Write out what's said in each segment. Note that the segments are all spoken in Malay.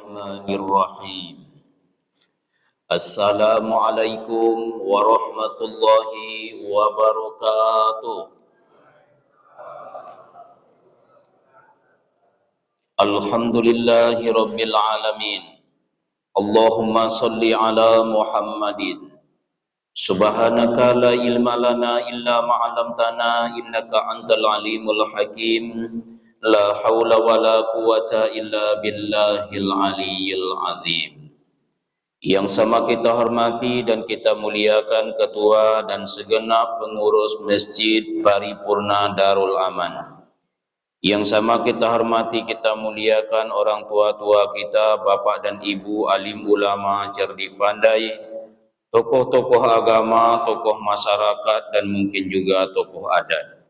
Bismillahirrahmanirrahim. Assalamualaikum warahmatullahi wabarakatuh. Alhamdulillahi rabbil alamin. Allahumma salli ala Muhammadin. Subhanaka la ilma lana illa ma 'allamtana innaka antal alimul hakim. La haula wala quwata illa billahil aliyyil azim. Yang sama kita hormati dan kita muliakan ketua dan segenap pengurus Masjid Paripurna Darul Aman. Yang sama kita hormati, kita muliakan orang tua-tua kita, bapak dan ibu, alim ulama, cerdik pandai, tokoh-tokoh agama, tokoh masyarakat, dan mungkin juga tokoh adat.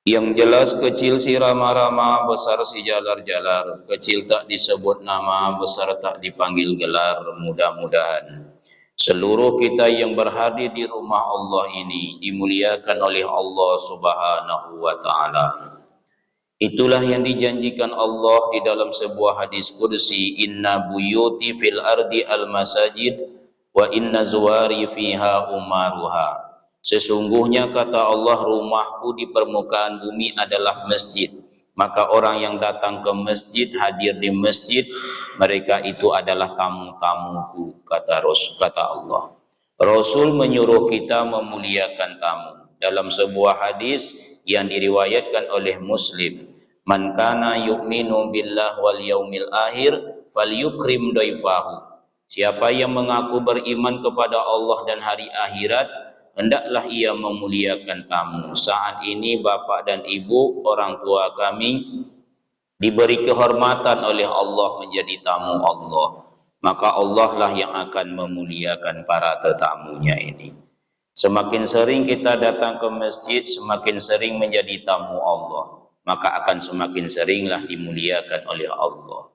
Yang jelas kecil si rama-rama, besar si jalar-jalar, kecil tak disebut nama, besar tak dipanggil gelar. Mudah-mudahan seluruh kita yang berhadir di rumah Allah ini dimuliakan oleh Allah Subhanahu wa ta'ala. Itulah yang dijanjikan Allah di dalam sebuah hadis qudsi, inna buyuti fil ardi al masajid wa inna zuwari fiha umaruha. Sesungguhnya kata Allah, rumahku di permukaan bumi adalah masjid. Maka orang yang datang ke masjid, hadir di masjid, mereka itu adalah tamu-tamuku, kata Allah. Rasul menyuruh kita memuliakan tamu. Dalam sebuah hadis yang diriwayatkan oleh Muslim, man kana yu'minu billah wal yaumil akhir falyukrim daifahu. Siapa yang mengaku beriman kepada Allah dan hari akhirat, hendaklah ia memuliakan tamu. Saat ini bapak dan ibu, orang tua kami diberi kehormatan oleh Allah menjadi tamu Allah. Maka Allah lah yang akan memuliakan para tetamunya ini. Semakin sering kita datang ke masjid, semakin sering menjadi tamu Allah, maka akan semakin seringlah dimuliakan oleh Allah.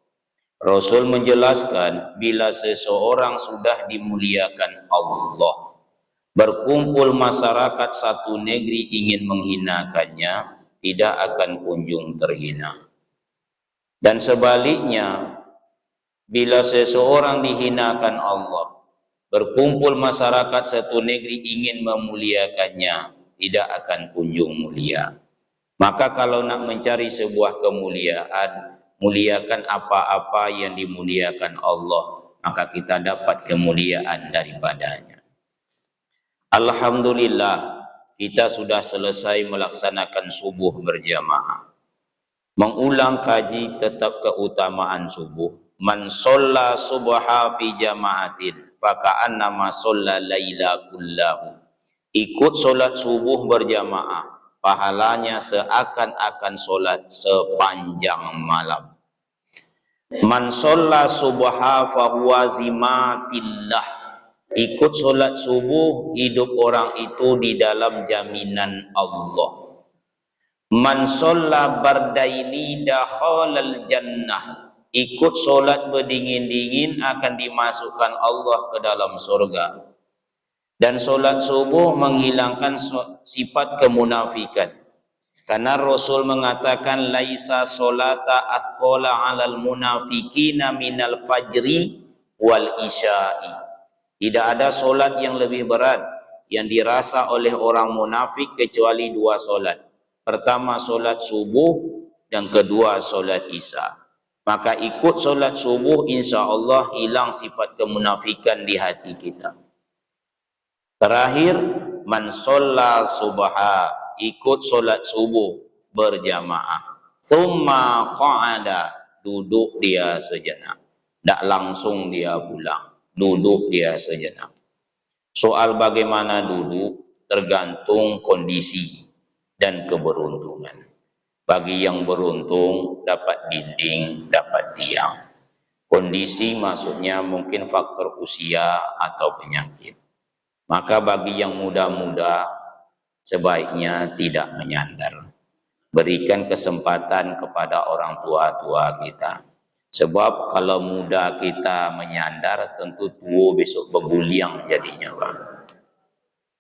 Rasul menjelaskan, bila seseorang sudah dimuliakan Allah, berkumpul masyarakat satu negeri ingin menghinakannya, tidak akan kunjung terhina. Dan sebaliknya, bila seseorang dihinakan Allah, berkumpul masyarakat satu negeri ingin memuliakannya, tidak akan kunjung mulia. Maka kalau nak mencari sebuah kemuliaan, muliakan apa-apa yang dimuliakan Allah, maka kita dapat kemuliaan daripadanya. Alhamdulillah, kita sudah selesai melaksanakan subuh berjamaah. Mengulang kaji tetap keutamaan subuh. Man sholla subha fi jama'atin faka'annama sholla laila kullahu. Ikut solat subuh berjamaah, pahalanya seakan-akan solat sepanjang malam. Man sholla subha fahuwa zimatillah. Ikut solat subuh, hidup orang itu di dalam jaminan Allah. Man sholla bardaini dakhalal jannah. Ikut solat berdingin-dingin akan dimasukkan Allah ke dalam surga. Dan solat subuh menghilangkan sifat kemunafikan. Karena Rasul mengatakan, laisa solata athqala 'alal munafikina minal fajri wal isya'i. Tidak ada solat yang lebih berat yang dirasa oleh orang munafik kecuali dua solat. Pertama solat subuh, dan kedua solat isya. Maka ikut solat subuh, insya Allah hilang sifat kemunafikan di hati kita. Terakhir, man sholla subha, ikut solat subuh berjamaah. Tsumma qa'ada, duduk dia sejenak. Tak langsung dia pulang, duduk dia sejenak. Soal bagaimana duduk tergantung kondisi dan keberuntungan. Bagi yang beruntung dapat dinding, dapat tiang. Kondisi maksudnya mungkin faktor usia atau penyakit. Maka bagi yang muda-muda sebaiknya tidak menyandar. Berikan kesempatan kepada orang tua-tua kita. Sebab kalau muda kita menyandar, tentu tua besok berguliang jadinya, Bang.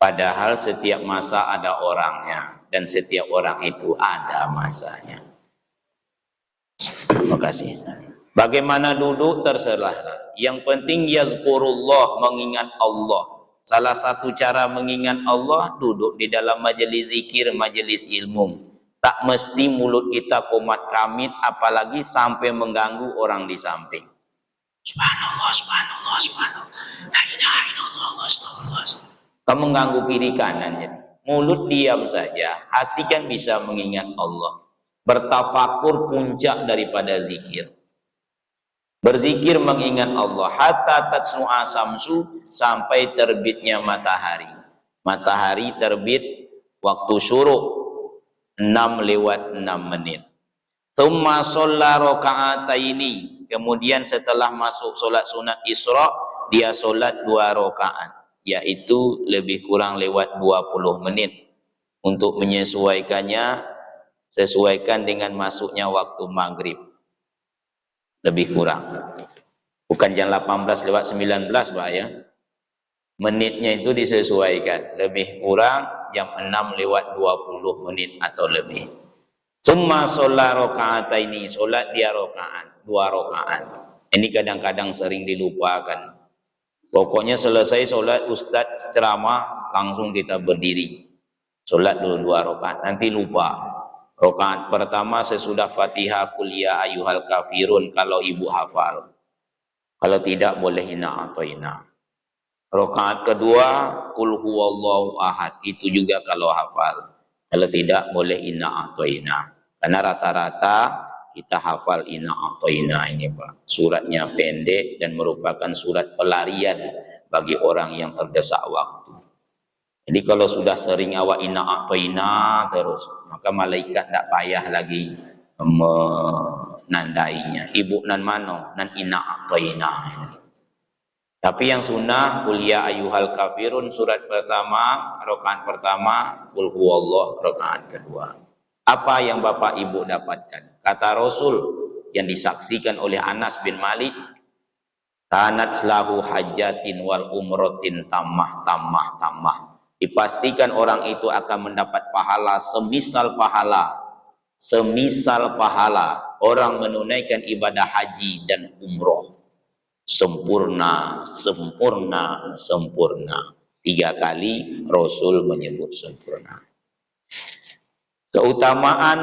Padahal setiap masa ada orangnya, dan setiap orang itu ada masanya. Terima kasih. Bagaimana duduk terserahlah. Yang penting yazkurullah, mengingat Allah. Salah satu cara mengingat Allah duduk di dalam majelis zikir, majelis ilmu. Tak mesti mulut kita komat kamit, apalagi sampai mengganggu orang di samping. Subhanallah, subhanallah, subhanallah. La ilaha illallah, astagfirullah. Kamu mengganggu kiri kanannya. Mulut diam saja, hati kan bisa mengingat Allah. Bertafakur puncak daripada zikir. Berzikir mengingat Allah hatta tatsnu'a samsu, sampai terbitnya matahari. Matahari terbit waktu syuruk 6:06. Tsumma shalla raka'ataini, kemudian setelah masuk solat sunat Isra dia solat 2 rakaat, yaitu lebih kurang lewat 20 menit. Untuk menyesuaikannya, sesuaikan dengan masuknya waktu maghrib. Lebih kurang, bukan jam 18:19 Pak ya, menitnya itu disesuaikan, lebih kurang jam 6:20 atau lebih. Summa sholat rakaataini, solat dia rakaat, 2 rakaat. Ini kadang-kadang sering dilupakan. Pokoknya selesai solat ustadz ceramah langsung kita berdiri, solat dulu 2 rakaat, nanti lupa. Rakaat pertama sesudah Fatihah qul ya ayyuhal kafirun kalau ibu hafal. Kalau tidak boleh inna a'thaina. Rakaat kedua qul huwallahu ahad, itu juga kalau hafal. Kalau tidak boleh inna a'thaina. Karena rata-rata kita hafal inna a'thaina ini Pak. Suratnya pendek dan merupakan surat pelarian bagi orang yang terdesak waktu. Jadi kalau sudah sering awak inna a'thaina terus, maka malaikat tidak payah lagi menandainya. Ibu nan mano nan inna a'thaina. Tapi yang sunnah qul ya ayyuhal kafirun, surat pertama, rakaat pertama, qul huwallah rakaat kedua. Apa yang Bapak Ibu dapatkan? Kata Rasul yang disaksikan oleh Anas bin Malik, kanat lahu hajatin wal umratin tamah. Dipastikan orang itu akan mendapat pahala semisal pahala orang menunaikan ibadah haji dan umroh. Sempurna. 3 kali Rasul menyebut sempurna. Keutamaan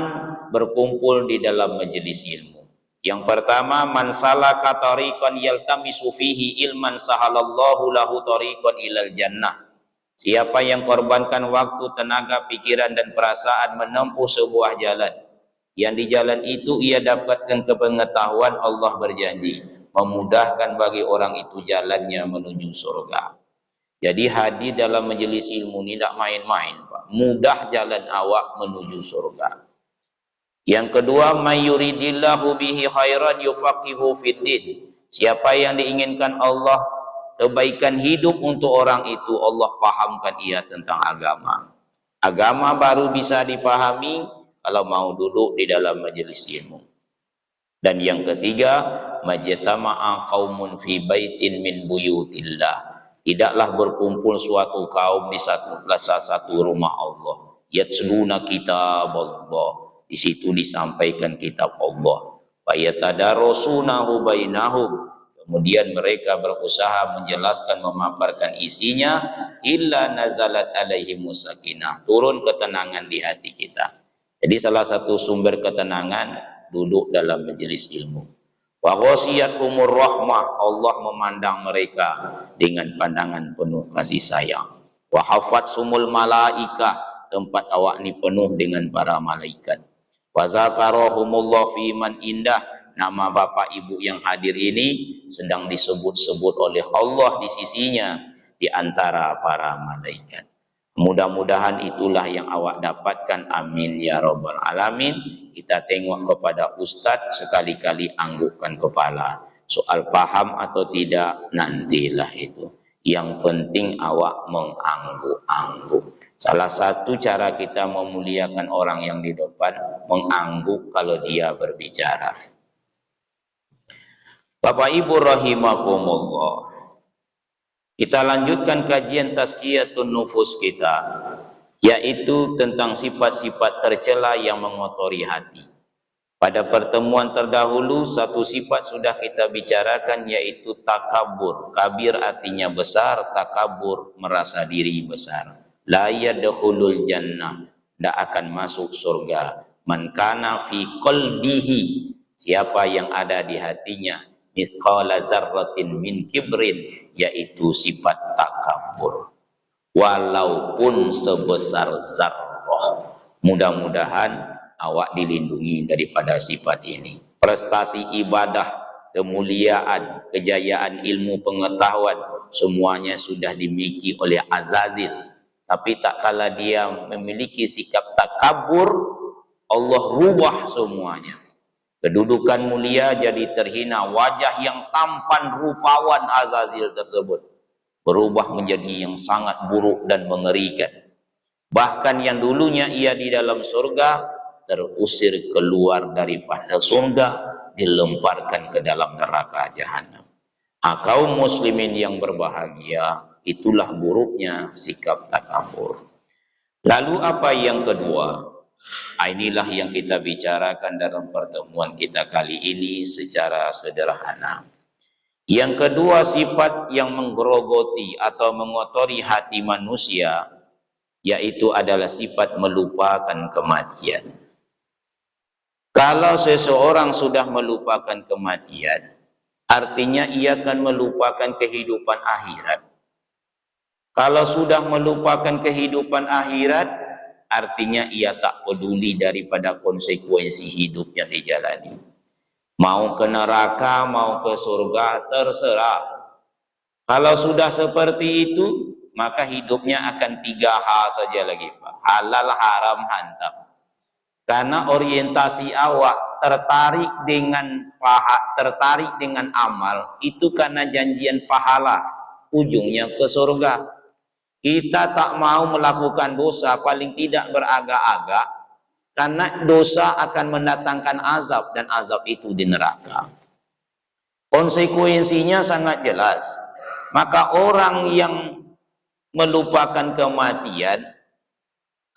berkumpul di dalam majelis ilmu. Yang pertama, man salaka tariqan yaltamisu fihi ilman sahalallahu lahu tariqan ilal jannah. Siapa yang korbankan waktu, tenaga, pikiran dan perasaan menempuh sebuah jalan, yang di jalan itu ia dapatkan kepengetahuan, Allah berjanji memudahkan bagi orang itu jalannya menuju surga. Jadi hadir dalam majelis ilmu ini tidak main-main Pak. Mudah jalan awak menuju surga. Yang kedua, mayyuridillahu bihi khairan yufaqihu fiddin. Siapa yang diinginkan Allah kebaikan hidup untuk orang itu, Allah pahamkan ia tentang agama. Agama baru bisa dipahami kalau mau duduk di dalam majelis ilmu. Dan yang ketiga, majtama'a qaumun fi baitin min buyutillah. Tidaklah berkumpul suatu kaum di satu rumah Allah. Yatsluna kitab Allah. Di situ disampaikan kitab Allah. Wa yatadarasunahu bainahum. Kemudian mereka berusaha menjelaskan, memaparkan isinya. Illa nazalat alaihimus sakinah, turun ketenangan di hati kita. Jadi salah satu sumber ketenangan duduk dalam majelis ilmu. Wa ghasiyatuhumur rahmah, Allah memandang mereka dengan pandangan penuh kasih sayang. Wa hafatsumul malaikah, tempat awak ni penuh dengan para malaikat. Wa zakarahumullah fi man indah, nama bapak ibu yang hadir ini sedang disebut-sebut oleh Allah di sisinya di antara para malaikat. Mudah-mudahan itulah yang awak dapatkan, amin ya rabbal alamin. Kita tengok kepada ustadz, sekali-kali anggukkan kepala. Soal paham atau tidak nantilah itu. Yang penting awak mengangguk-angguk. Salah satu cara kita memuliakan orang yang di depan, mengangguk kalau dia berbicara. Bapak Ibu rahimakumullah. Kita lanjutkan kajian tazkiyatun nufus kita, yaitu tentang sifat-sifat tercela yang mengotori hati. Pada pertemuan terdahulu satu sifat sudah kita bicarakan, yaitu takabur. Kabir artinya besar, takabur merasa diri besar. La yadkhulul jannah, tidak akan masuk surga. Man kana fi qalbihi, siapa yang ada di hatinya mithqala zarratin min kibrin, yaitu sifat takabur. Walaupun sebesar zarrah. Mudah-mudahan awak dilindungi daripada sifat ini. Prestasi ibadah, kemuliaan, kejayaan ilmu pengetahuan, semuanya sudah dimiliki oleh Azazil. Tapi tak kala dia memiliki sikap takabur, Allah rubah semuanya. Kedudukan mulia jadi terhina. Wajah yang tampan rupawan Azazil tersebut berubah menjadi yang sangat buruk dan mengerikan. Bahkan yang dulunya ia di dalam surga, terusir keluar daripada surga, dilemparkan ke dalam neraka jahanam. Kaum muslimin yang berbahagia, itulah buruknya sikap takabur. Lalu apa yang kedua? Inilah yang kita bicarakan dalam pertemuan kita kali ini secara sederhana. Yang kedua, sifat yang menggerogoti atau mengotori hati manusia, yaitu adalah sifat melupakan kematian. Kalau seseorang sudah melupakan kematian, artinya ia akan melupakan kehidupan akhirat. Kalau sudah melupakan kehidupan akhirat, artinya ia tak peduli daripada konsekuensi hidup yang dijalani. Mau ke neraka, mau ke surga, terserah. Kalau sudah seperti itu, maka hidupnya akan 3 hal saja lagi, Pak. Halal, haram, hantam. Karena orientasi awak tertarik dengan amal, itu karena janjian pahala, ujungnya ke surga. Kita tak mau melakukan dosa, paling tidak beragak-agak, karena dosa akan mendatangkan azab, dan azab itu di neraka. Konsekuensinya sangat jelas. Maka orang yang melupakan kematian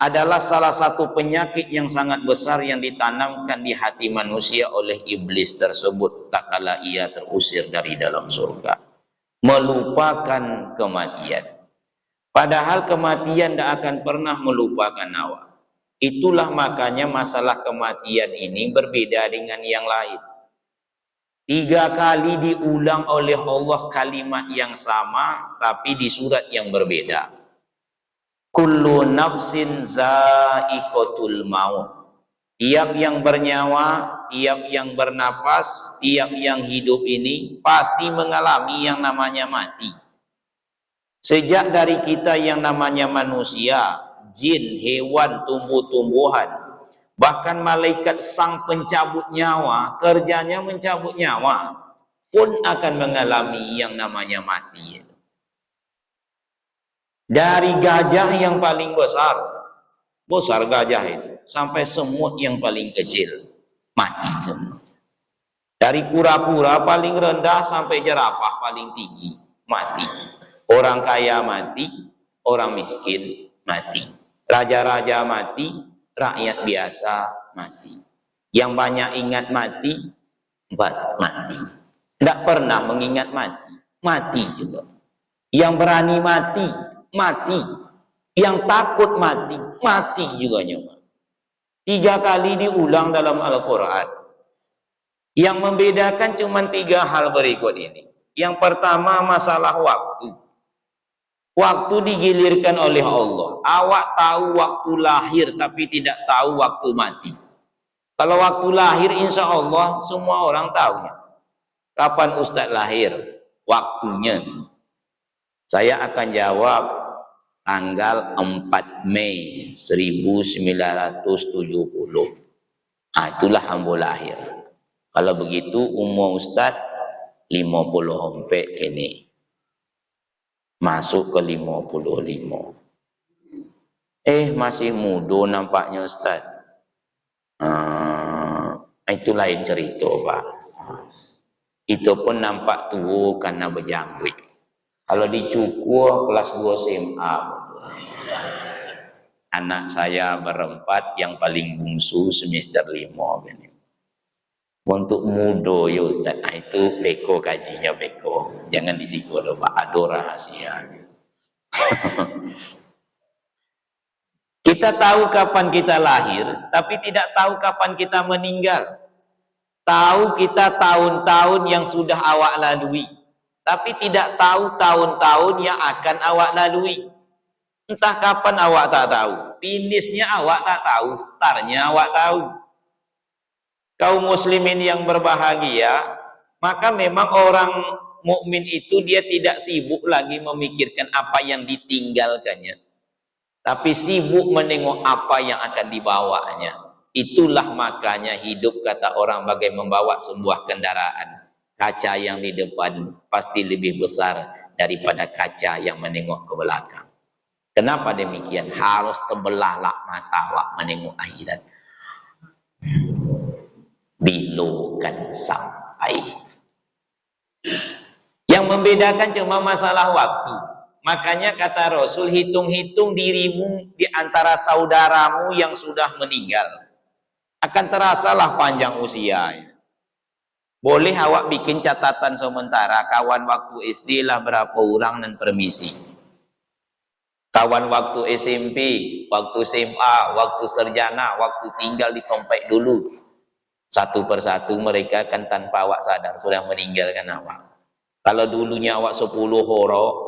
adalah salah satu penyakit yang sangat besar yang ditanamkan di hati manusia oleh iblis tersebut tak kala ia terusir dari dalam surga. Melupakan kematian. Padahal kematian tidak akan pernah melupakan awak. Itulah makanya masalah kematian ini berbeda dengan yang lain. 3 kali diulang oleh Allah kalimat yang sama, tapi di surat yang berbeda. Kullu nafsin za'iqatul maut. Tiap yang bernyawa, tiap yang bernapas, tiap yang hidup ini pasti mengalami yang namanya mati. Sejak dari kita yang namanya manusia, jin, hewan, tumbuh-tumbuhan, bahkan malaikat sang pencabut nyawa, kerjanya mencabut nyawa, pun akan mengalami yang namanya mati. Dari gajah yang paling besar gajah itu, sampai semut yang paling kecil, mati semua. Dari kura-kura paling rendah sampai jerapah paling tinggi, mati. Orang kaya mati, orang miskin mati. Raja-raja mati, rakyat biasa mati. Yang banyak ingat mati, mati. Tidak pernah mengingat mati, mati juga. Yang berani mati, mati. Yang takut mati, mati juga nyoba. 3 kali diulang dalam Al-Quran. Yang membedakan cuma 3 hal berikut ini. Yang pertama, masalah waktu. Waktu digilirkan oleh Allah. Awak tahu waktu lahir tapi tidak tahu waktu mati. Kalau waktu lahir insya Allah semua orang tahunya. Kapan Ustadz lahir? Waktunya. Saya akan jawab tanggal 4 Mei 1970. Itulah ambo lahir. Kalau begitu umur Ustadz 50 ini. Masuk ke 55. Masih muda nampaknya Ustaz. Itu lain cerita, Pak. Itu pun nampak tua karena berjanggut. Kalau dicukur kelas 2 SMA. Anak saya berempat, yang paling bungsu semester 5. Untuk mudo ya Ustaz. Nah, itu beko kajinya beko. Jangan di situ ada Pak, ada rahasianya. Kita tahu kapan kita lahir, tapi tidak tahu kapan kita meninggal. Tahu kita tahun-tahun yang sudah awak lalui, tapi tidak tahu tahun-tahun yang akan awak lalui. Entah kapan awak tak tahu, finishnya awak tak tahu, startnya awak tahu. Kaum muslimin yang berbahagia, maka memang orang mukmin itu dia tidak sibuk lagi memikirkan apa yang ditinggalkannya, tapi sibuk menengok apa yang akan dibawanya. Itulah makanya hidup, kata orang, bagai membawa sebuah kendaraan. Kaca yang di depan pasti lebih besar daripada kaca yang menengok ke belakang. Kenapa demikian? Harus tebelahlah mata awak menengok akhirat. Bilokan sampai. Yang membedakan cuma masalah waktu. Makanya kata Rasul, hitung-hitung dirimu di antara saudaramu yang sudah meninggal. Akan terasalah panjang usia. Boleh awak bikin catatan sementara, kawan waktu SD lah berapa orang dan permisi. Kawan waktu SMP, waktu SMA, waktu sarjana, waktu tinggal di Tompek dulu. Satu persatu mereka kan tanpa awak sadar sudah meninggalkan awak. Kalau dulunya awak 10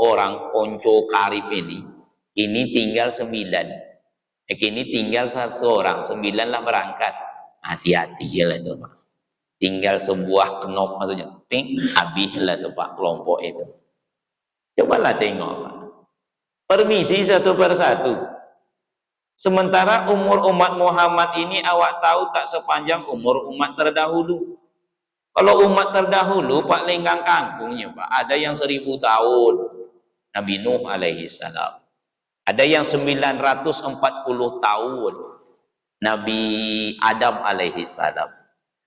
orang konco karib ini tinggal 9. Kini tinggal 1 orang, 9 lah berangkat. Hati-hati ya lah itu Pak. Tinggal sebuah knop, maksudnya ting, habis lah itu Pak kelompok itu. Cobalah tengok Pak. Permisi satu persatu. Sementara umur umat Muhammad ini awak tahu tak sepanjang umur umat terdahulu. Kalau umat terdahulu Pak lenggang kangkungnya Pak, ada yang 1000 tahun, Nabi Nuh alaihi salam. Ada yang 940 tahun, Nabi Adam alaihi salam.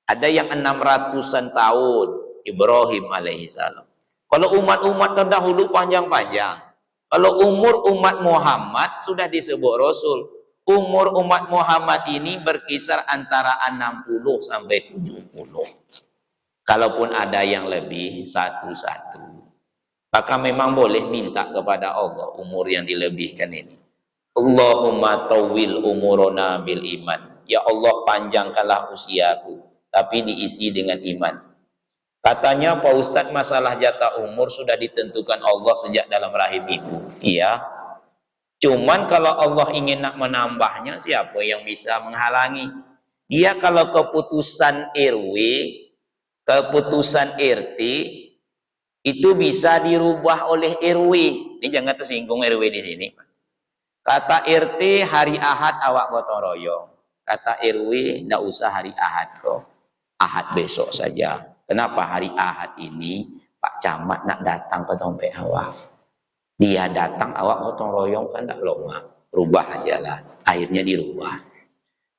Ada yang 600-an tahun, Ibrahim alaihi salam. Kalau umat-umat terdahulu panjang-panjang. Kalau umur umat Muhammad sudah disebut Rasul, umur umat Muhammad ini berkisar antara 60 sampai 70. Kalaupun ada yang lebih, satu-satu. Maka memang boleh minta kepada Allah umur yang dilebihkan ini. Allahumma tawil umurona bil iman. Ya Allah, panjangkanlah usiaku, tapi diisi dengan iman. Katanya Pak Ustadz, masalah jatah umur sudah ditentukan Allah sejak dalam rahim ibu. Iya. Cuman kalau Allah ingin nak menambahnya, siapa yang bisa menghalangi? Dia kalau keputusan RW, keputusan RT itu bisa dirubah oleh RW. Ini jangan tersinggung RW di sini. Kata RT hari Ahad awak gotong royong. Kata RW tidak usah hari Ahad kok. Ahad besok saja. Kenapa hari Ahad ini Pak Camat nak datang ke Tompek awak? Dia datang awak gotong royong kan tidak lama. Rubah aja lah. Akhirnya dirubah.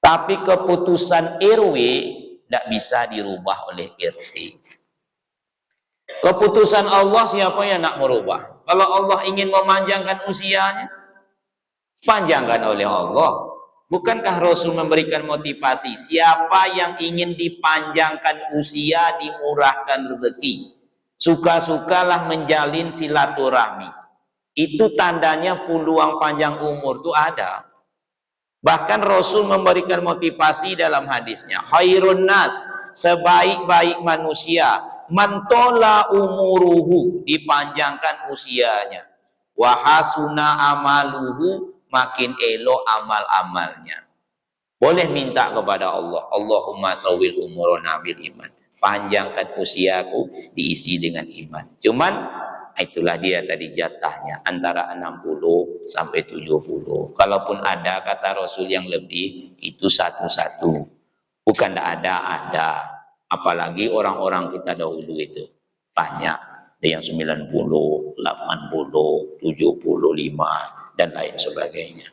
Tapi keputusan RW tidak bisa dirubah oleh RT. Keputusan Allah siapa yang nak merubah? Kalau Allah ingin memanjangkan usianya, panjangkan oleh Allah. Bukankah Rasul memberikan motivasi? Siapa yang ingin dipanjangkan usia, dimurahkan rezeki, suka-sukalah menjalin silaturahmi. Itu tandanya peluang panjang umur itu ada. Bahkan Rasul memberikan motivasi dalam hadisnya, khairun nas, sebaik-baik manusia, mantola umuruhu, dipanjangkan usianya, wahasuna amaluhu, makin elok amal-amalnya. Boleh minta kepada Allah, Allahumma tawil umurona bil iman, panjangkan usiaku diisi dengan iman. Cuman itulah dia tadi jatahnya antara 60 sampai 70. Kalaupun ada kata Rasul yang lebih, itu satu-satu. Bukan ada. Apalagi orang-orang kita dahulu itu banyak. Ada yang 90, 80, 75 dan lain sebagainya.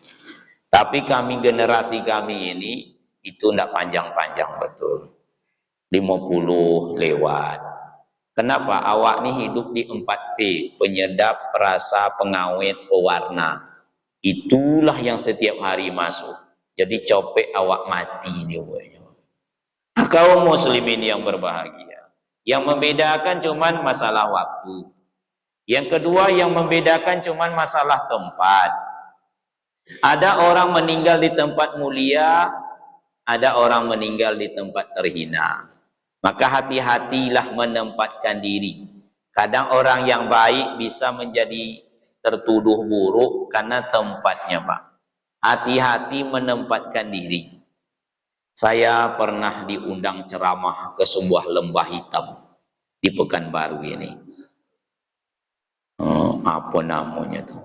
Tapi generasi kami ini itu tidak panjang-panjang betul. 50 lewat. Kenapa? Awak nih hidup di 4P, penyedap, perasa, pengawet, pewarna. Itulah yang setiap hari masuk. Jadi copek awak mati dia. Kaum muslimin yang berbahagia, yang membedakan cuman masalah waktu. Yang kedua yang membedakan cuman masalah tempat. Ada orang meninggal di tempat mulia, ada orang meninggal di tempat terhina. Maka hati-hatilah menempatkan diri. Kadang orang yang baik bisa menjadi tertuduh buruk karena tempatnya, Pak. Hati-hati menempatkan diri. Saya pernah diundang ceramah ke sebuah lembah hitam di Pekanbaru ini. Apa namanya tuh?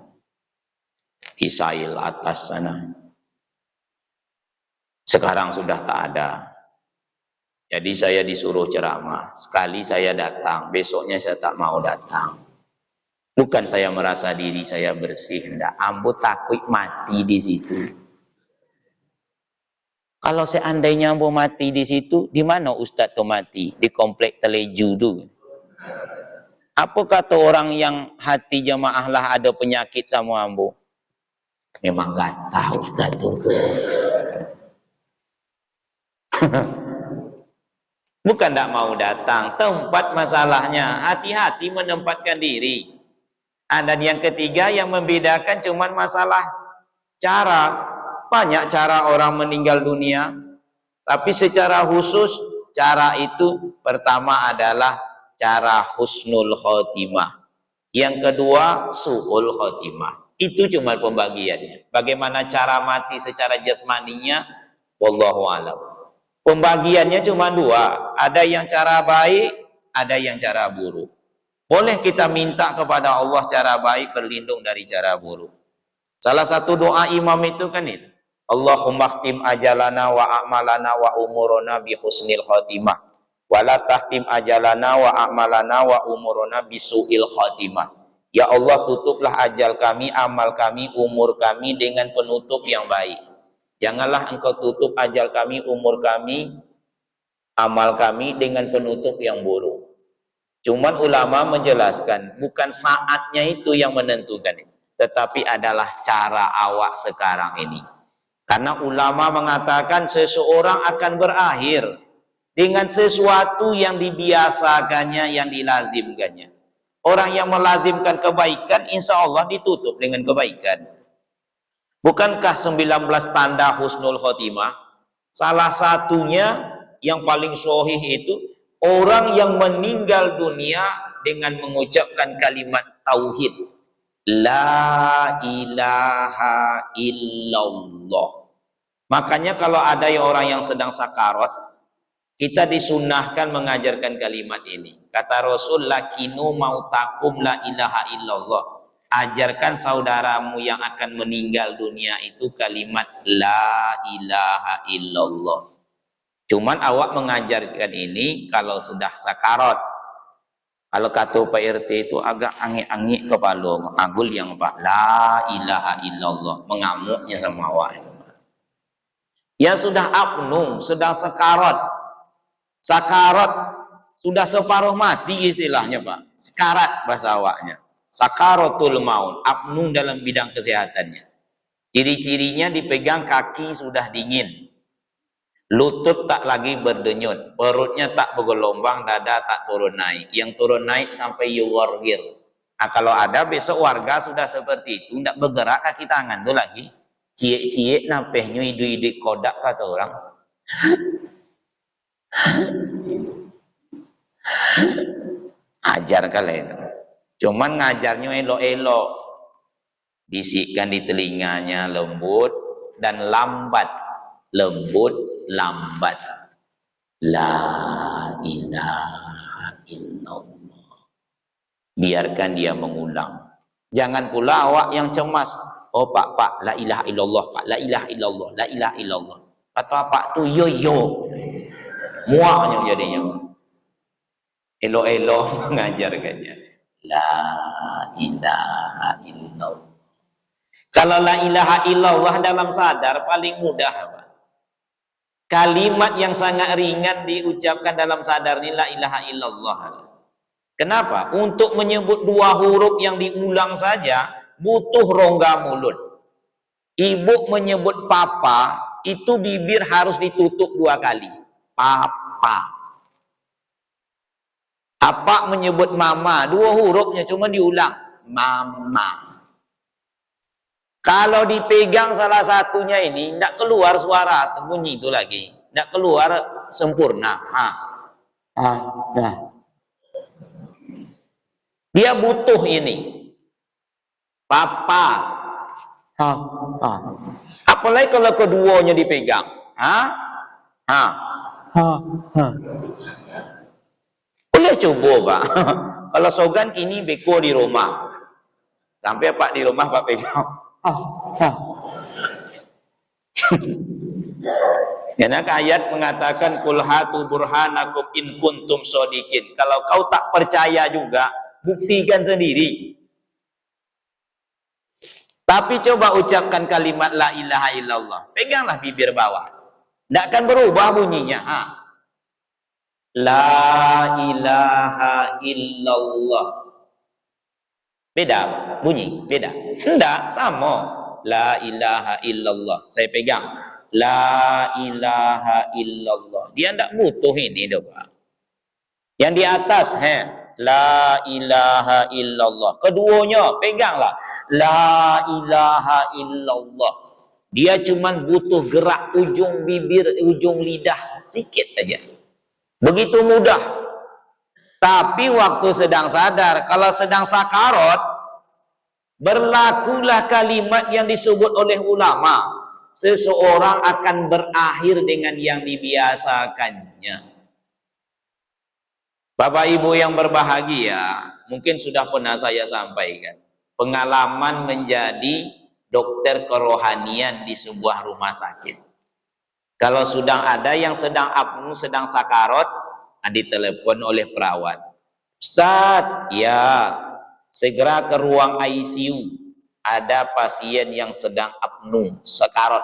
Isail atas sana. Sekarang sudah tak ada. Jadi saya disuruh ceramah. Sekali saya datang, besoknya saya tak mau datang. Bukan saya merasa diri saya bersih, enggak. Ambo takut mati di situ. Kalau seandainya Ambo mati di situ, di mana Ustadz tuh mati? Di komplek Teleju tuh. Apa kata orang yang hati jamaah lah ada penyakit sama Ambo? Memang gak tahu Ustadz tuh. Bukan tak mau datang, tempat masalahnya. Hati-hati menempatkan diri. Dan yang ketiga yang membedakan cuman masalah cara. Banyak cara orang meninggal dunia, tapi secara khusus cara itu pertama adalah cara husnul khotimah. Yang kedua su'ul khotimah. Itu cuma pembagiannya. Bagaimana cara mati secara jasmaninya, wallahu a'lam. Pembagiannya cuma dua, ada yang cara baik, ada yang cara buruk. Boleh kita minta kepada Allah cara baik, berlindung dari cara buruk. Salah satu doa imam itu kan itu, Allahumma khtim ajalana wa a'malana wa umurona bi husnil khotimah wa la tahtim ajalana wa a'malana wa umurona bi su'il khotimah. Ya Allah, tutuplah ajal kami, amal kami, umur kami dengan penutup yang baik. Janganlah engkau tutup ajal kami, umur kami, amal kami dengan penutup yang buruk. Cuman ulama menjelaskan, bukan saatnya itu yang menentukan itu, tetapi adalah cara awak sekarang ini. Karena ulama mengatakan seseorang akan berakhir dengan sesuatu yang dibiasakannya, yang dilazimkannya. Orang yang melazimkan kebaikan, insya Allah ditutup dengan kebaikan. Bukankah 19 tanda husnul khotimah? Salah satunya yang paling sahih itu orang yang meninggal dunia dengan mengucapkan kalimat tauhid. La ilaha illallah. Makanya kalau ada orang yang sedang sakarat, kita disunahkan mengajarkan kalimat ini. Kata Rasul, lakinu mautakum la ilaha illallah. Ajarkan saudaramu yang akan meninggal dunia itu kalimat la ilaha illallah. Cuman awak mengajarkan ini kalau sudah sakarat. Kalau kata Pak RT itu agak angik-angik kepala, agul yang Pak la ilaha illallah, mengamuknya sama awak. Ya sudah apnung, sedang sakarat. Sakarat sudah separuh mati istilahnya, Pak. Sekarat bahasa awaknya. Sakaratul maut, apnung dalam bidang kesehatannya. Ciri-cirinya dipegang kaki sudah dingin. Lutut tak lagi berdenyut, perutnya tak bergelombang, dada tak turun naik. Yang turun naik sampai yuwargir. Nah, kalau ada besok warga sudah seperti itu, tidak bergerak kaki tangan tuh lagi. Cie-cie nampehnya idu-idu kodak kata orang. Ajar kalian. Cuman ngajarnya elok-elok. Bisikkan di telinganya lembut dan lambat. Lembut, lambat. La ilaha illallah. Biarkan dia mengulang. Jangan pula awak yang cemas. Oh pak, la ilaha illallah, pak, la ilaha illallah, la ilaha illallah. Kata pak tu yo. Muaknya jadinya. Elok-elok mengajarkannya. La ilaha illallah. Kalau la ilaha illallah dalam sadar paling mudah, Pak. Kalimat yang sangat ringan diucapkan dalam sadar ini la ilaha illallah. Kenapa? Untuk menyebut dua huruf yang diulang saja butuh rongga mulut. Ibu menyebut papa, itu bibir harus ditutup 2 kali. Papa. papa. Apa menyebut mama, dua hurufnya cuma diulang, mama. Kalau dipegang salah satunya ini, tidak keluar suara bunyi itu lagi, tidak keluar sempurna. Nah. Dia butuh ini, papa. Apalagi kalau keduanya dipegang, boleh coba Pak. Kalau Sogan kini beko di rumah, sampai Pak di rumah Pak pegang. Karena ayat mengatakan kul hatu burhanakum in kuntum shodiqin. Kalau kau tak percaya juga, buktikan sendiri. Tapi coba ucapkan kalimat la ilaha illallah. Peganglah bibir bawah. Tidak akan berubah bunyinya. La ilaha illallah. Beda bunyi, beda. Tidak, sama. La ilaha illallah. Saya pegang. La ilaha illallah. Dia tidak butuh ini doa. Yang di atas, la ilaha illallah. Keduanya peganglah. La ilaha illallah. Dia cuma butuh gerak ujung bibir, ujung lidah sikit aja. Begitu mudah. Tapi waktu sedang sadar, kalau sedang sakarat, berlakulah kalimat yang disebut oleh ulama. Seseorang akan berakhir dengan yang dibiasakannya. Bapak Ibu yang berbahagia, mungkin sudah pernah saya sampaikan. Pengalaman menjadi dokter kerohanian di sebuah rumah sakit. Kalau sudah ada yang sedang apnu, sedang sakarat, ditelepon oleh perawat. Ustaz, ya, segera ke ruang ICU. Ada pasien yang sedang apnu, sakarat.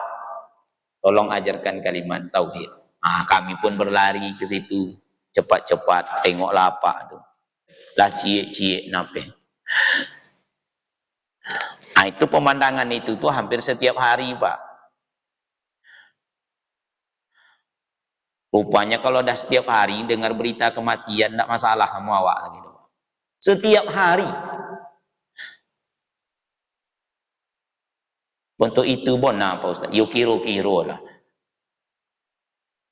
Tolong ajarkan kalimat tauhid. Kami pun berlari ke situ. Cepat-cepat tengok lapak tu. Lah cie-cie nape. Itu pemandangan itu tuh hampir setiap hari, Pak. Rupanya kalau dah setiap hari dengar berita kematian tidak masalah sama awak lagi. Setiap hari. Untuk itu bona Pak Ustaz. Yuk kiro-kiro lah.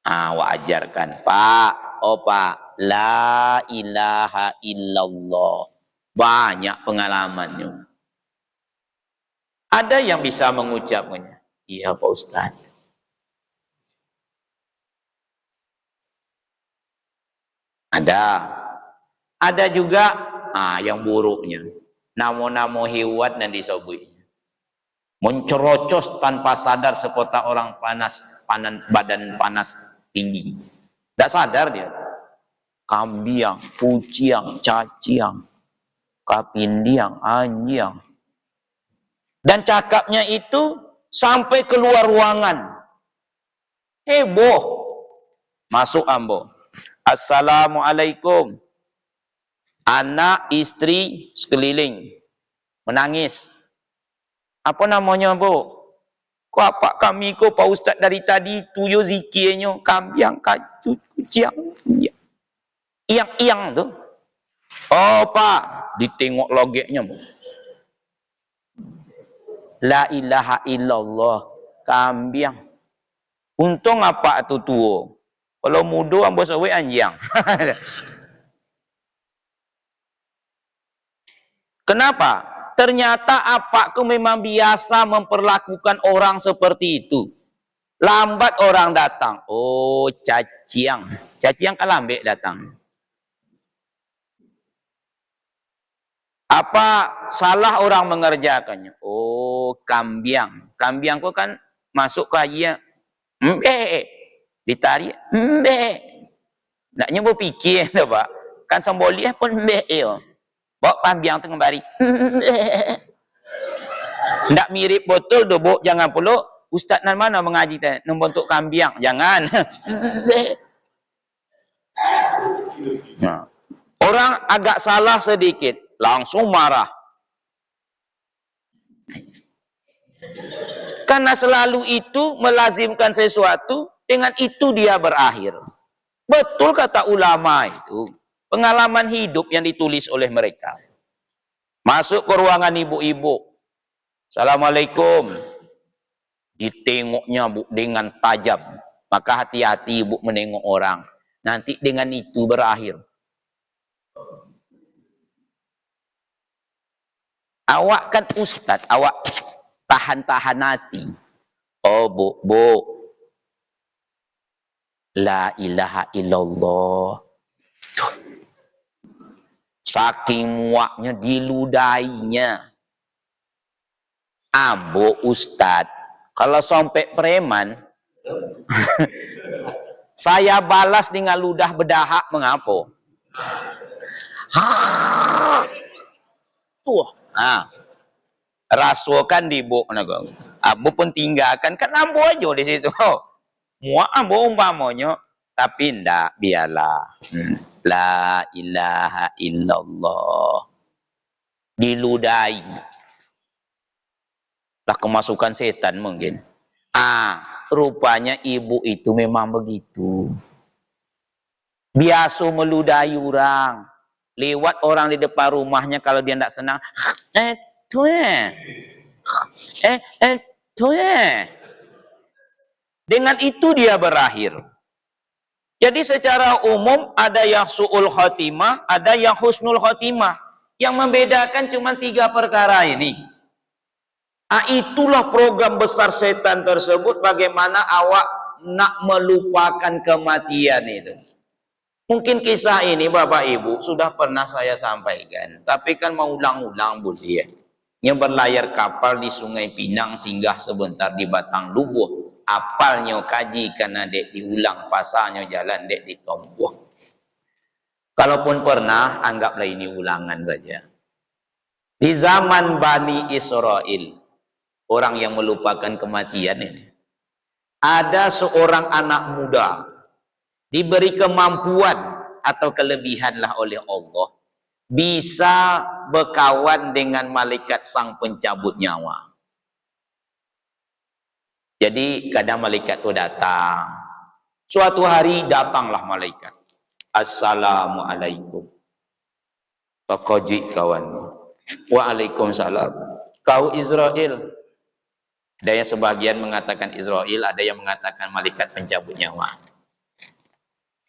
Awak ajarkan, Pak. Pak, la ilaha illallah. Banyak pengalamannya. Ada yang bisa mengucapkannya. Iya Pak Ustaz. Ada juga yang buruknya. Namo-namo hewan dan disobui. Mencerocos tanpa sadar sekotak orang badan panas tinggi. Tidak sadar dia. Kambiang, puciang, caciang, kapindiang, anjing. Dan cakapnya itu sampai keluar ruangan. Heboh. Masuk ambo. Assalamualaikum. Anak, istri, sekeliling. Menangis. Apa namanya, Bu? Kok apa kami ko Pak Ustaz dari tadi tuyo zikirnya kambiang kacut kuciang. Iang tuh. Pak, ditengok logeknya, Bu. La ilaha illallah kambiang. Untung apa tu tuo. Kalau mudo ambo sawe anjing. Kenapa? Ternyata apakku memang biasa memperlakukan orang seperti itu. Lambat orang datang. Oh, caciang. Caciang kan lambat datang. Apa salah orang mengerjakannya? Oh, kambiang. Kambiang kok kan masuk ke aja. Ditarik. Nak nyoba pikir tu, Pak. Kan sembolia pun ya. Bawa kambiang tu kembali. Ndak mirip betul tu, Bu. Jangan pula ustaz nan mana mengaji tadi membentuk kambiang. Jangan. Nah. Orang agak salah sedikit, langsung marah. Karena selalu itu melazimkan sesuatu, dengan itu dia berakhir. Betul kata ulama itu. Pengalaman hidup yang ditulis oleh mereka. Masuk ke ruangan ibu-ibu. Assalamualaikum. Ditengoknya bu dengan tajam. Maka hati-hati ibu menengok orang. Nanti dengan itu berakhir. Awak kan ustadz, awak tahan-tahan hati. Oh bu, la ilaha illallah. Saking muaknya diludainya. Ambo ustad, kalau sampai preman, saya balas dengan ludah berdahak mengapa? Tuh, nah, rasukan di bu, abu pun tinggalkan, kan ambo aja di situ. Muak ambo umpamanya, tapi ndak biarlah. La ilaha illallah. Diludai. Lah kemasukan setan mungkin. Rupanya ibu itu memang begitu. Biasa meludahi orang. Lewat orang di depan rumahnya kalau dia tidak senang. Dengan itu dia berakhir. Jadi secara umum ada yang su'ul khotimah, ada yang husnul khotimah. Yang membedakan cuma 3 perkara ini. Itulah program besar setan tersebut, bagaimana awak nak melupakan kematian itu. Mungkin kisah ini Bapak Ibu sudah pernah saya sampaikan, tapi kan mau ulang-ulang boleh ya. Yang berlayar kapal di Sungai Pinang singgah sebentar di Batang Lubuh. Apalnya kaji karena dek diulang, pasarnya jalan dek ditompuh. Kalaupun pernah, anggaplah ini ulangan saja. Di zaman Bani Israel, orang yang melupakan kematian ini. Ada seorang anak muda diberi kemampuan atau kelebihanlah oleh Allah, bisa berkawan dengan malaikat sang pencabut nyawa. Jadi kadang malaikat itu datang. Suatu hari datanglah malaikat. Assalamualaikum. Pakoji kawan. Waalaikumsalam. Kau Israel. Ada yang sebagian mengatakan Israel, ada yang mengatakan malaikat pencabut nyawa.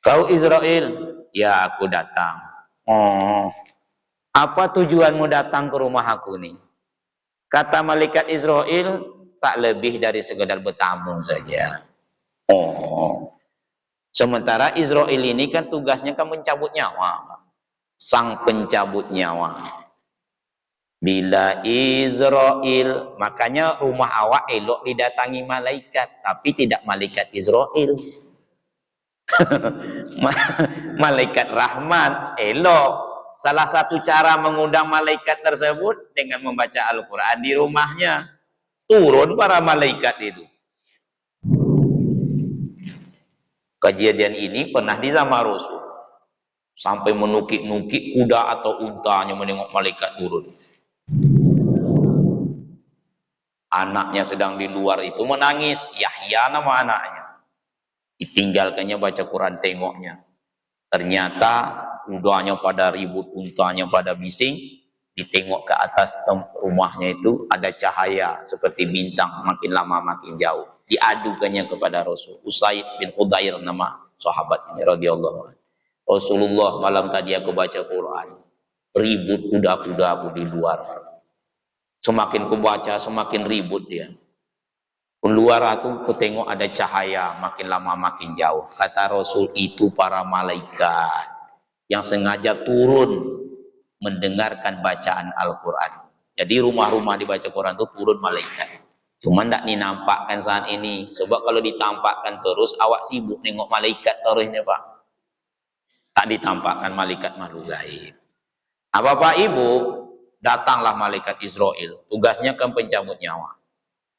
Kau Israel, ya aku datang. Oh, apa tujuanmu datang ke rumah aku nih? Kata malaikat Israel, tak lebih dari sekedar bertamu saja. Oh, sementara Israel ini kan tugasnya kan mencabut nyawa, sang pencabut nyawa. Bila Israel, makanya rumah awak elok didatangi malaikat, tapi tidak malaikat Israel. Malaikat rahmat elok. Salah satu cara mengundang malaikat tersebut dengan membaca Al-Quran di rumahnya. Turun para malaikat itu. Kejadian ini pernah di zaman Rasul. Sampai menukik-nukik kuda atau untanya menengok malaikat turun. Anaknya sedang di luar itu menangis. Yahya nama anaknya. Ditinggalkannya baca Quran, tengoknya. Ternyata kudanya pada ribut, untanya pada bising. Ditengok ke atas rumahnya itu ada cahaya seperti bintang, makin lama makin jauh. Diadukannya kepada Rasul. Usaid bin Khudair nama sahabat ini radhiyallahu anhu. Rasulullah, malam tadi aku baca Quran. Ribut kuda-kuda di luar. Semakin kubaca semakin ribut dia. Keluar aku ketengok ada cahaya, makin lama makin jauh. Kata Rasul, itu para malaikat yang sengaja turun mendengarkan bacaan Al-Quran. Jadi rumah-rumah dibaca Quran itu turun malaikat. Cuma tidak dinampakkan saat ini. Sebab kalau ditampakkan terus, awak sibuk nengok malaikat terusnya Pak. Tak ditampakkan malaikat makhluk gaib. Bapak Ibu, datanglah malaikat Israel. Tugasnya kan pencabut nyawa.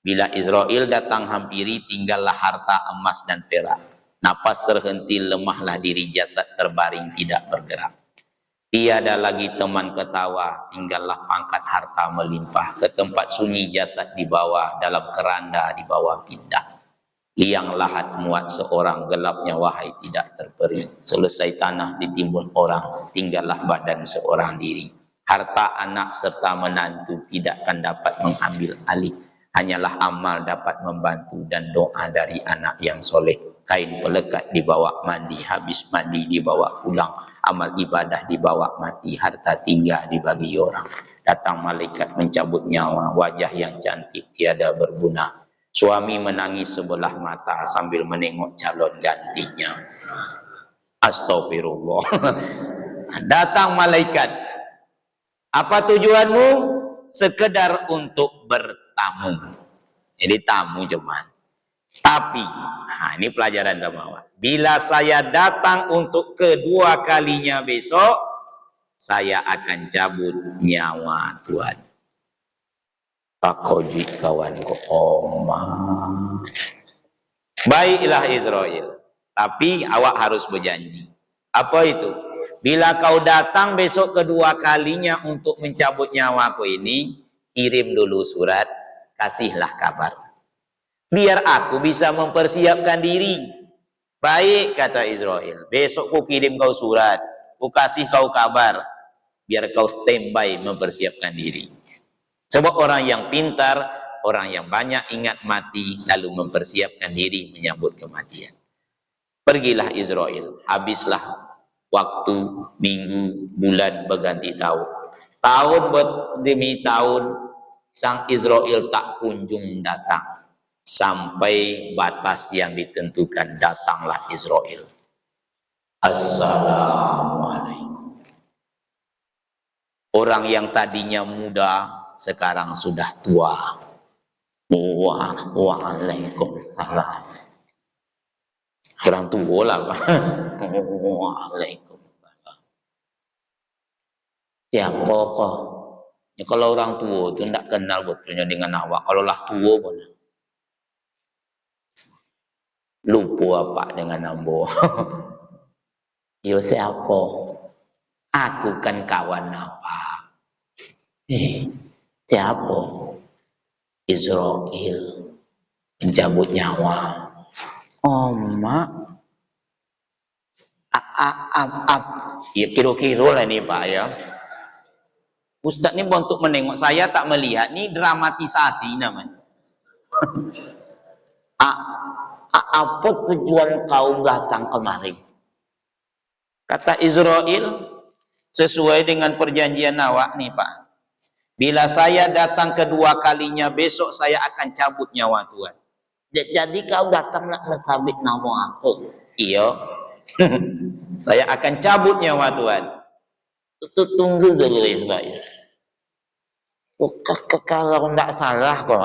Bila Israel datang hampiri, tinggallah harta emas dan perak. Napas terhenti, lemahlah diri, jasad terbaring tidak bergerak. Tiada lagi teman ketawa, tinggallah pangkat harta melimpah. Ke tempat sunyi jasad dibawa, dalam keranda dibawa pindah. Liang lahat muat seorang, gelapnya wahai tidak terperi. Selesai tanah ditimbun orang, tinggallah badan seorang diri. Harta anak serta menantu tidak akan dapat mengambil alih. Hanyalah amal dapat membantu dan doa dari anak yang soleh. Kain pelekat dibawa mandi, habis mandi dibawa pulang. Amal ibadah dibawa mati, harta tinggal dibagi orang. Datang malaikat mencabut nyawa, wajah yang cantik tiada berguna. Suami menangis sebelah mata sambil menengok calon gantinya. Astagfirullah. Datang malaikat. Apa tujuanmu? Sekedar untuk bertamu. Jadi tamu cuman. Tapi, ini pelajaran Damawa. Bila saya datang untuk kedua kalinya besok, saya akan cabut nyawa Tuhan. Takoji kawan ko omah. Baiklah Israel. Tapi awak harus berjanji. Apa itu? Bila kau datang besok kedua kalinya untuk mencabut nyawaku ini, kirim dulu surat, kasihlah kabar. Biar aku bisa mempersiapkan diri. Baik, kata Israel. Besok ku kirim kau surat, ku kasih kau kabar, biar kau standby mempersiapkan diri. Sebab orang yang pintar, orang yang banyak ingat mati, lalu mempersiapkan diri menyambut kematian. Pergilah Israel, habislah waktu, minggu, bulan berganti tahun. Tahun demi tahun, sang Israel tak kunjung datang. Sampai batas yang ditentukan, datanglah Israel. Assalamualaikum. Orang yang tadinya muda, sekarang sudah tua. Waalaikumsalam. Orang tua lah, Pak. Waalaikumsalam. Siapa kok? Ya, kalau orang tua itu tidak kenal betulnya dengan awak. Kalau lah tua pun lupa apa dengan ambo. Yo siapa? Aku kan kawan apa? Siapa? Israel mencabut nyawa. Mak. Ya kira-kira lah nih Pak ya. Ustaz ini untuk menengok saya tak melihat, ini dramatisasi namanya. Apa tujuan kau datang kemari? Kata Israel, sesuai dengan perjanjian awak nih Pak. Bila saya datang kedua kalinya besok, saya akan cabut nyawa Tuhan. Jadi kau datang nak mencabut nyawa aku? Iya. Saya akan cabut nyawa Tuhan. Tunggu dulu Israel. Kalau tidak salah kok.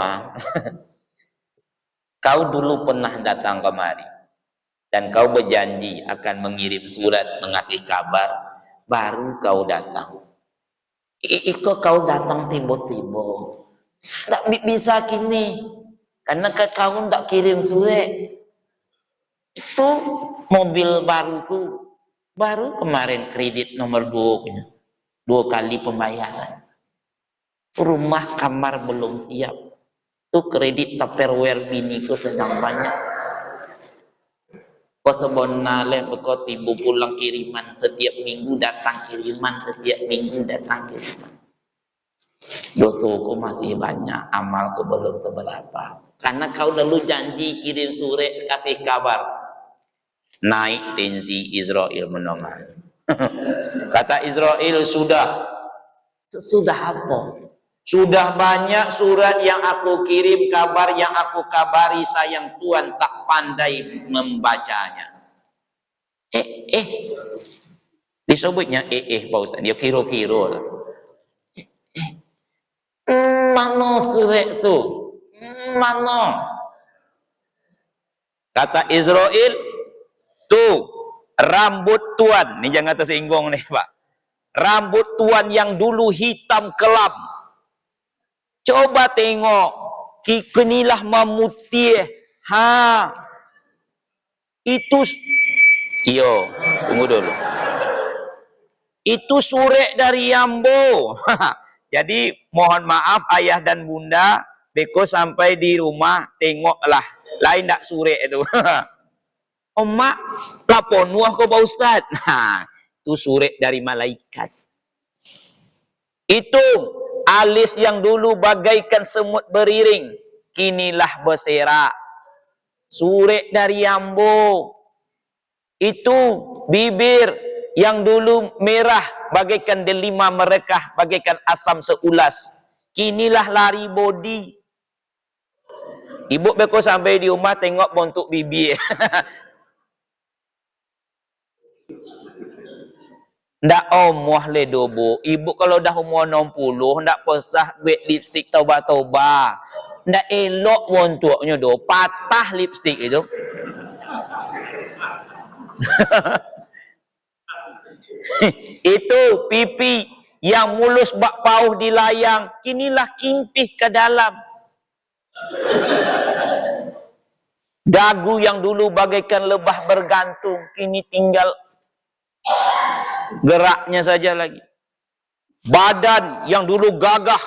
Kau dulu pernah datang kemari. Dan kau berjanji akan mengirim surat mengasih kabar. Baru kau datang. Iko kau datang tiba-tiba. Tak bisa kini. Karena kau tak kirim surat. Itu mobil baruku. Baru kemarin kredit nomor 2. 2 kali pembayaran. Rumah kamar belum siap. Itu kredit Tupperware biniku sedang banyak. Kau sebenarnya kau tiba pulang kiriman setiap minggu datang kiriman, setiap minggu datang kiriman. Dosaku masih banyak, amalku belum seberapa. Karena kau dulu janji kirim surat kasih kabar. Naik tensi Israel menongal. Kata Israel, sudah apa? Sudah banyak surat yang aku kirim, kabar yang aku kabari, sayang Tuhan tak pandai membacanya. Disebutnya Pak Ustaz, dia kira-kira lah. Mana surat itu? Mana? Kata Israel, tuh rambut Tuhan, ini jangan tersinggung nih Pak. Rambut Tuhan yang dulu hitam kelam. Coba tengok, kinilah memutih. Itu, tunggu dulu. Itu surat dari Yambo. Jadi mohon maaf ayah dan bunda, beko sampai di rumah tengoklah Lain tak sure itu. Mak, lapor nuah kau Pak Ustaz. Nah, itu sure dari malaikat. Itu alis yang dulu bagaikan semut beriring, kinilah berserak. Sure dari Ambo. Itu bibir yang dulu merah bagaikan delima merekah, bagaikan asam seulas. Kinilah lari bodi. Ibu beko sampai di rumah tengok bentuk bibir. Ndak omoh le dobo. Ibu kalau dah umur 60, ndak posah buat lipstik toba-toba. Ndak elok bentuknya do, patah lipstik itu. Itu pipi yang mulus bak pauh di layang, kinilah kimpih ke dalam. Dagu yang dulu bagaikan lebah bergantung, kini tinggal geraknya saja lagi. Badan yang dulu gagah,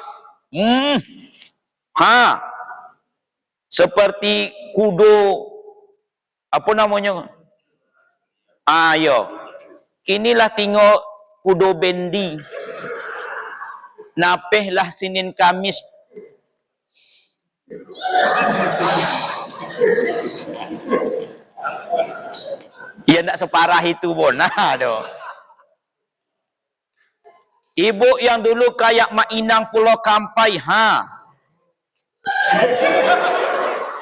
seperti kudo, apa namanya? Ayo, kinilah tengok kudo bendi. Napehlah Senin Kamis. Ya ndak separah itu pun. Nah, doh. Ibu yang dulu kayak Mak Inang Pulau Kampai,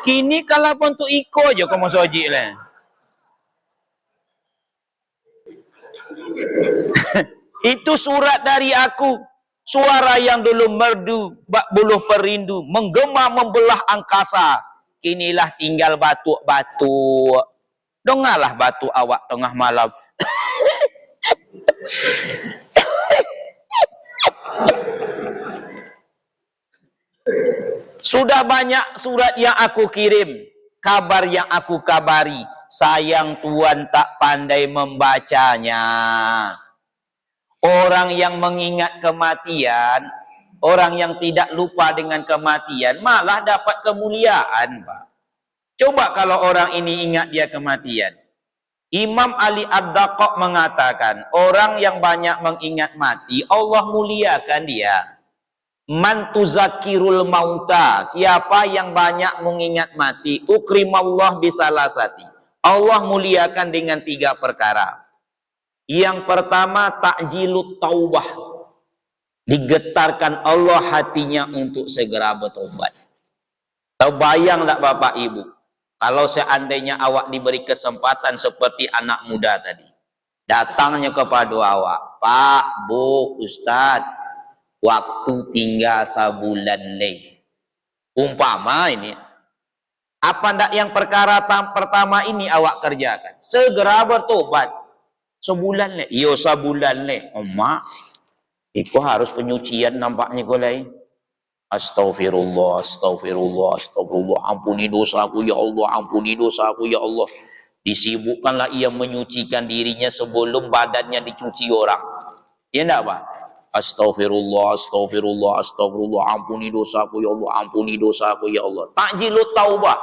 kini kalau pun tu iko je kamu soji lah. Itu surat dari aku. Suara yang dulu merdu, bak buluh perindu, menggema membelah angkasa. Kinilah tinggal batuk-batuk. Dengarlah batuk awak tengah malam. Sudah banyak surat yang aku kirim, kabar yang aku kabari. Sayang Tuhan tak pandai membacanya. Orang yang mengingat kematian, orang yang tidak lupa dengan kematian, malah dapat kemuliaan, Pak. Coba kalau orang ini ingat dia kematian. Imam Ali Ad-Daqqaq mengatakan, orang yang banyak mengingat mati, Allah muliakan dia. Man tuzakirul mauta, siapa yang banyak mengingat mati, ukrimallah bisalasati. Allah muliakan dengan 3 perkara. Yang pertama, takjilut taubah. Digetarkan Allah hatinya untuk segera bertobat. Terbayang tak Bapak Ibu, kalau seandainya awak diberi kesempatan seperti anak muda tadi, datangnya kepada awak, Pak, Bu, Ustadz, waktu tinggal sebulan leh. Umpama ini, apa ndak yang perkara pertama ini awak kerjakan? Segera bertobat. Sebulan leh. Iyo sebulan leh. Mak, itu harus penyucian nampaknya kau lain. Astagfirullah, astagfirullah, astagfirullah. Ampuni dosaku ya Allah, ampuni dosaku ya Allah. Disibukkanlah ia menyucikan dirinya sebelum badannya dicuci orang. Ya enggak, Pak? Astagfirullah, astagfirullah, astagfirullah. Ampuni dosaku ya Allah, ampuni dosaku ya Allah. Takjilut taubah.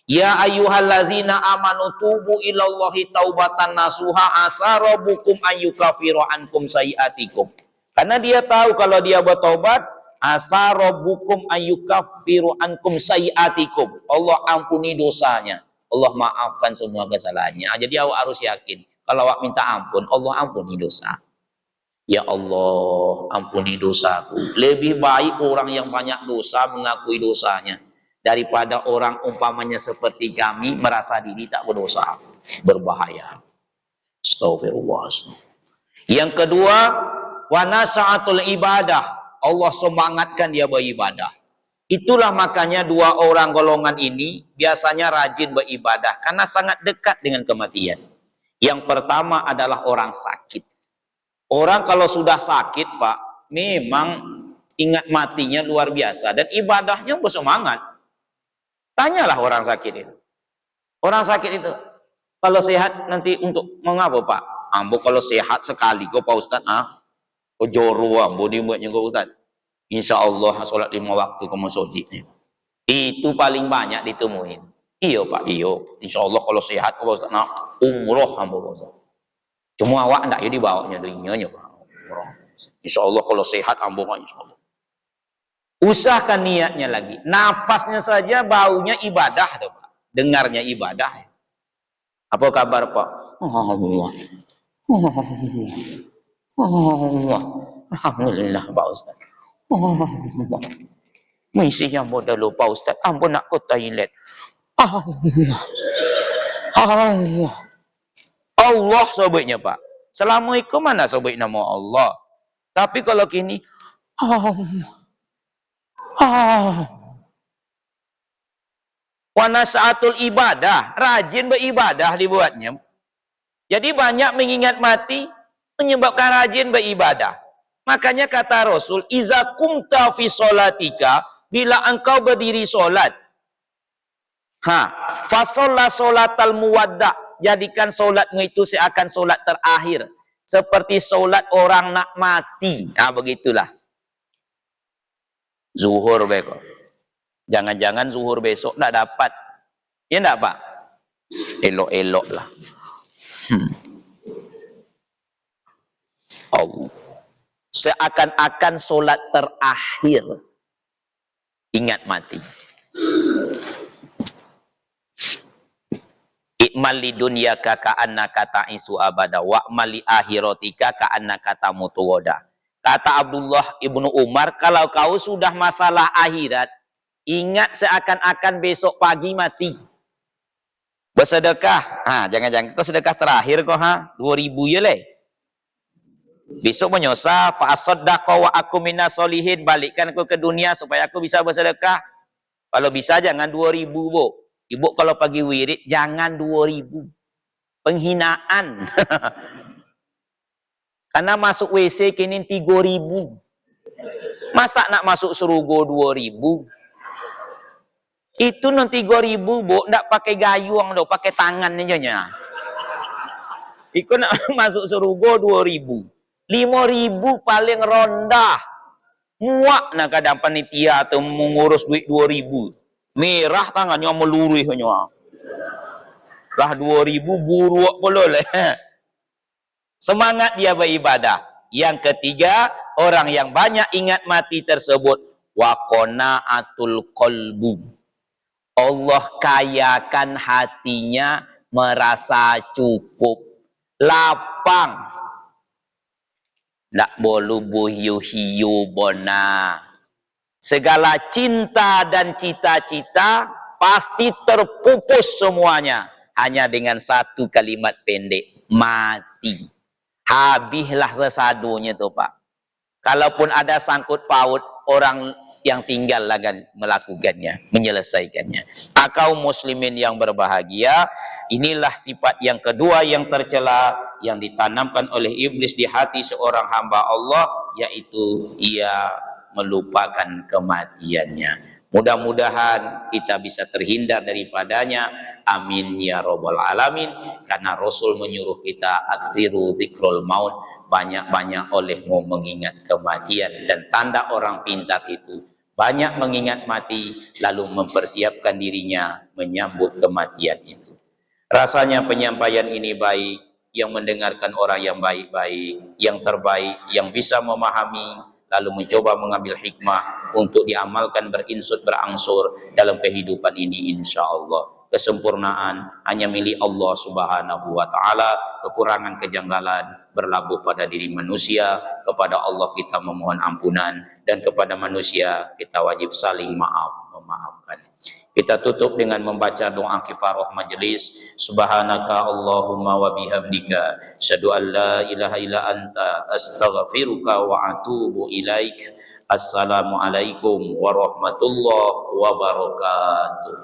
Ya ayyuhallazina amanu tubu ilallahi taubatan nasuha asa rabbukum ayyukafiru ankum sayiatikum. Karena dia tahu kalau dia bertobat, asa rabbukum ayyukafiru ankum sayiatikum. Allah ampuni dosanya. Allah maafkan semua kesalahannya. Jadi awak harus yakin, kalau awak minta ampun, Allah ampuni dosa. Ya Allah, ampuni dosaku. Lebih baik orang yang banyak dosa mengakui dosanya daripada orang umpamanya seperti kami merasa diri tak berdosa. Berbahaya. Astagfirullah. Yang kedua, wa nasa'atul ibadah. Allah semangatkan dia beribadah. Itulah makanya 2 orang golongan ini biasanya rajin beribadah karena sangat dekat dengan kematian. Yang pertama adalah orang sakit. Orang kalau sudah sakit, Pak, memang ingat matinya luar biasa dan ibadahnya bersemangat. Tanyalah orang sakit itu. Orang sakit itu, kalau sehat nanti untuk mengapa, Pak? Ambo kalau sehat sekali, kau Pak Ustaz, kau joro ambo dibuatnya kau Ustaz. Insya Allah sholat 5 waktu kamu sojiknya. Itu paling banyak ditemuin. Iya Pak, iya. Insyaallah kalau sehat Pak Ustaz nak umroh hamba Pak Ustaz. Cuma awak ndak ya dibawanya duinya Pak. Umroh. Insyaallah kalau sehat hamba Pak insyaallah. Usahakan niatnya lagi. Napasnya saja baunya ibadah tuh Pak. Dengarnya ibadah. Apa kabar Pak? Allah. Allah. Alhamdulillah Pak Ustaz. Allah. Misi yang mudah lupa Ustaz. Ampun nak ke toilet. Allah. Allah. Allah sobeknya Pak. Assalamualaikum mana sobek nama Allah. Tapi kalau kini wanasaatul ibadah, rajin beribadah dibuatnya. Jadi banyak mengingat mati menyebabkan rajin beribadah. Makanya kata Rasul, iza kumta fi sholatika, bila engkau berdiri solat, fasolla solatal muwadda, jadikan solatmu itu seakan solat terakhir, seperti solat orang nak mati. Nah begitulah. Zuhur besok. Jangan-jangan zuhur besok tidak dapat. Ya enggak Pak? Elok-elok lah. Allah. Seakan-akan solat terakhir. Ingat mati. Ikmal li dunyaka ka'annaka ta'isu abada wa'mal li akhiratika ka'annaka tamutu wada. Kata Abdullah ibnu Umar, kalau kau sudah masalah akhirat, ingat seakan-akan besok pagi mati. Bersedekah. Jangan-jangan kau sedekah terakhir kau 2000 ya leh. Besok menyosa fa'asaddaqa wa aku minas solihin, balikkan aku ke dunia supaya aku bisa bersedekah. Kalau bisa jangan 2000, Bu. Ibu kalau pagi wirid jangan 2000. Penghinaan. Karena masuk WC kini 3000. Masa nak masuk surga 2000? Itu non 3000, Bu, ndak pakai gayung do, pakai tangan aja nya. Iku nak masuk surga 2000. 5000 paling rendah. Muak nak kadang panitia atau mengurus duit 2000. Merah tangannya meluruhnya. Lah 2000 buruk pula leh. Semangat dia beribadah. Yang ketiga, orang yang banyak ingat mati tersebut wa qanaatul qalbu. Allah kayakan hatinya merasa cukup, lapang. Nak bolu buhiu-hiu bona. Segala cinta dan cita-cita pasti terpupus semuanya hanya dengan satu kalimat pendek, mati. Habislah sesadunya tuh Pak. Kalaupun ada sangkut paut, orang yang tinggal akan melakukannya, menyelesaikannya. Kaum muslimin yang berbahagia, inilah sifat yang kedua yang tercela, yang ditanamkan oleh iblis di hati seorang hamba Allah, yaitu ia melupakan kematiannya. Mudah-mudahan kita bisa terhindar daripadanya. Amin ya robbal alamin. Karena Rasul menyuruh kita aktsiru dzikrul maut, banyak-banyak olehmu mengingat kematian. Dan tanda orang pintar itu banyak mengingat mati lalu mempersiapkan dirinya menyambut kematian itu. Rasanya penyampaian ini baik, yang mendengarkan orang yang baik-baik, yang terbaik, yang bisa memahami lalu mencoba mengambil hikmah untuk diamalkan berinsut berangsur dalam kehidupan ini, insya Allah. Kesempurnaan hanya milik Allah Subhanahu wa Ta'ala. Kekurangan kejanggalan berlabuh pada diri manusia. Kepada Allah kita memohon ampunan, dan kepada manusia kita wajib saling memaafkan. Kita tutup dengan membaca doa kifarah majelis. Subhanaka Allahumma wa bihamdika, asyhadu an la ilaha illa anta, astaghfiruka wa atubu ilaik. Assalamualaikum warahmatullahi wabarakatuh.